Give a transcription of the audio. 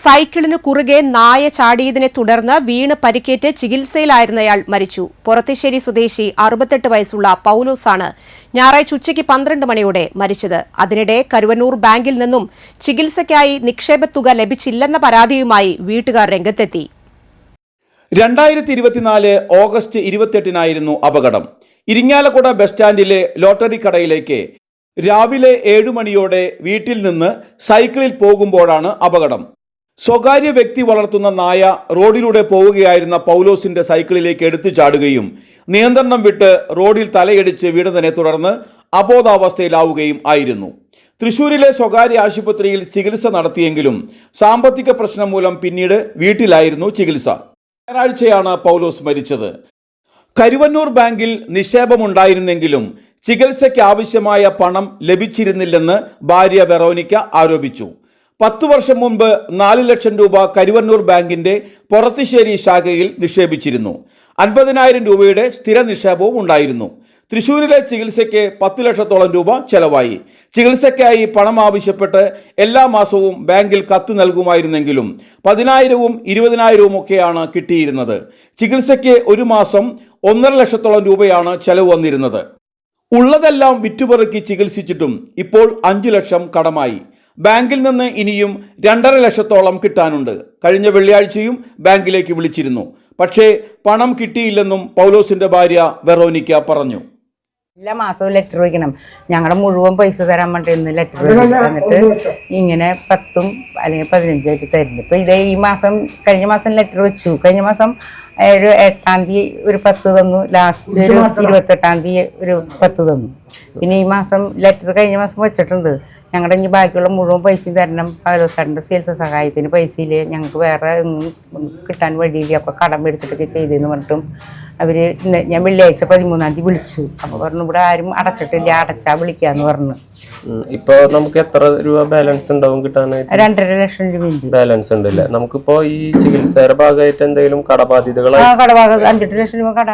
സൈക്കിളിന് കുറുകെ നായ ചാടിയതിനെ തുടർന്ന് വീണ് പരിക്കേറ്റ് ചികിത്സയിലായിരുന്നയാൾ മരിച്ചു. പൊറത്തിശ്ശേരി സ്വദേശി 68 വയസ്സുള്ള പൌലോസാണ് ഞായറാഴ്ച ഉച്ചയ്ക്ക് 12 മണിയോടെ മരിച്ചത്. അതിനിടെ കരുവന്നൂർ ബാങ്കിൽ നിന്നും ചികിത്സയ്ക്കായി നിക്ഷേപത്തുക ലഭിച്ചില്ലെന്ന പരാതിയുമായി വീട്ടുകാർ രംഗത്തെത്തി. 2024 ഓഗസ്റ്റ് 28-നായിരുന്നു അപകടം. ഇരിങ്ങാലക്കുട ബസ് സ്റ്റാൻഡിലെ ലോട്ടറി കടയിലേക്ക് രാവിലെ 7 മണിയോടെ വീട്ടിൽ നിന്ന് സൈക്കിളിൽ പോകുമ്പോഴാണ് അപകടം. സ്വകാര്യ വ്യക്തി വളർത്തുന്ന നായ റോഡിലൂടെ പോവുകയായിരുന്ന പൗലോസിന്റെ സൈക്കിളിലേക്ക് എടുത്തു ചാടുകയും നിയന്ത്രണം വിട്ട് റോഡിൽ തലയടിച്ച് വീണതിനെ തുടർന്ന് അബോധാവസ്ഥയിലാവുകയും ആയിരുന്നു. തൃശൂരിലെ സ്വകാര്യ ആശുപത്രിയിൽ ചികിത്സ നടത്തിയെങ്കിലും സാമ്പത്തിക പ്രശ്നം മൂലം പിന്നീട് വീട്ടിലായിരുന്നു ചികിത്സ. ഞായറാഴ്ചയാണ് പൗലോസ് മരിച്ചത്. കരുവന്നൂർ ബാങ്കിൽ നിക്ഷേപമുണ്ടായിരുന്നെങ്കിലും ചികിത്സയ്ക്ക് ആവശ്യമായ പണം ലഭിച്ചിരുന്നില്ലെന്ന് ഭാര്യ വെറോനിക്ക ആരോപിച്ചു. 10 വർഷം മുമ്പ് 4 ലക്ഷം രൂപ കരുവന്നൂർ ബാങ്കിന്റെ പൊറത്തിശ്ശേരി ശാഖയിൽ നിക്ഷേപിച്ചിരുന്നു. 50,000 രൂപയുടെ സ്ഥിര നിക്ഷേപവും ഉണ്ടായിരുന്നു. തൃശൂരിലെ ചികിത്സയ്ക്ക് 10 ലക്ഷത്തോളം രൂപ ചെലവായി. ചികിത്സയ്ക്കായി പണം ആവശ്യപ്പെട്ട് എല്ലാ മാസവും ബാങ്കിൽ കത്ത് നൽകുമായിരുന്നെങ്കിലും 10,000-ഉം 20,000-ഉം ഒക്കെയാണ് കിട്ടിയിരുന്നത്. ചികിത്സയ്ക്ക് ഒരു മാസം 1.5 ലക്ഷത്തോളം രൂപയാണ് ചെലവ് വന്നിരുന്നത്. ഉള്ളതെല്ലാം വിറ്റുപെറുക്കി ചികിത്സിച്ചിട്ടും ഇപ്പോൾ 5 ലക്ഷം കടമായി. ബാങ്കിൽ നിന്ന് ഇനിയും 2.5 ലക്ഷത്തോളം കിട്ടാനുണ്ട്. കഴിഞ്ഞ വെള്ളിയാഴ്ചയും ബാങ്കിലേക്ക് വിളിച്ചിരുന്നു. പക്ഷേ പണം കിട്ടിയില്ലെന്നും പൗലോസിന്റെ ഭാര്യ വെറോനിക്ക പറഞ്ഞു. എല്ലാ മാസവും ലെറ്റർ വയ്ക്കണം. ഞങ്ങളുടെ മുഴുവൻ പൈസ തരാൻ വേണ്ടി ഇന്ന് ലെറ്റർ എന്നിട്ട് ഇങ്ങനെ 10 അല്ലെങ്കിൽ 15 തരുന്നു. ഇപ്പൊ ഇതേ ഈ മാസം കഴിഞ്ഞ മാസം ലെറ്റർ വെച്ചു. കഴിഞ്ഞ മാസം 8-ാം തീയതി ഒരു 10 തന്നു. ലാസ്റ്റ് ഒരു 28-ാം തീയതി ഒരു 10 തന്നു. പിന്നെ ഈ മാസം ലെറ്റർ കഴിഞ്ഞ മാസം വെച്ചിട്ടുണ്ട്. ഞങ്ങളുടെ ഇനി ബാക്കിയുള്ള മുഴുവൻ പൈസയും തരണം. പൗലോസാറിൻ്റെ ചികിത്സ സഹായത്തിന് പൈസയില്ല, ഞങ്ങൾക്ക് വേറെ ഒന്നും കിട്ടാൻ വഴിയില്ല. അപ്പോൾ കടം മേടിച്ചിട്ടൊക്കെ ചെയ്തെന്ന് പറഞ്ഞിട്ടും അവർ ഞാൻ വെള്ളിയാഴ്ച 13-ാം തീയതി വിളിച്ചു. അപ്പോൾ പറഞ്ഞു ഇവിടെ ആരും അടച്ചിട്ടില്ല, അടച്ചാൽ വിളിക്കാന്ന് പറഞ്ഞു. ഇപ്പൊ നമുക്ക് എത്ര രൂപ ബാലൻസ് ഉണ്ടാവും കിട്ടാനായിട്ട്? 2.5 ലക്ഷം രൂപ ബാലൻസ് ഉണ്ടല്ലേ. നമുക്കിപ്പോ ഈ ചികിത്സയുടെ ഭാഗമായിട്ട് എന്തെങ്കിലും കടബാധ്യതകൾ? 5-8 ലക്ഷം രൂപ കട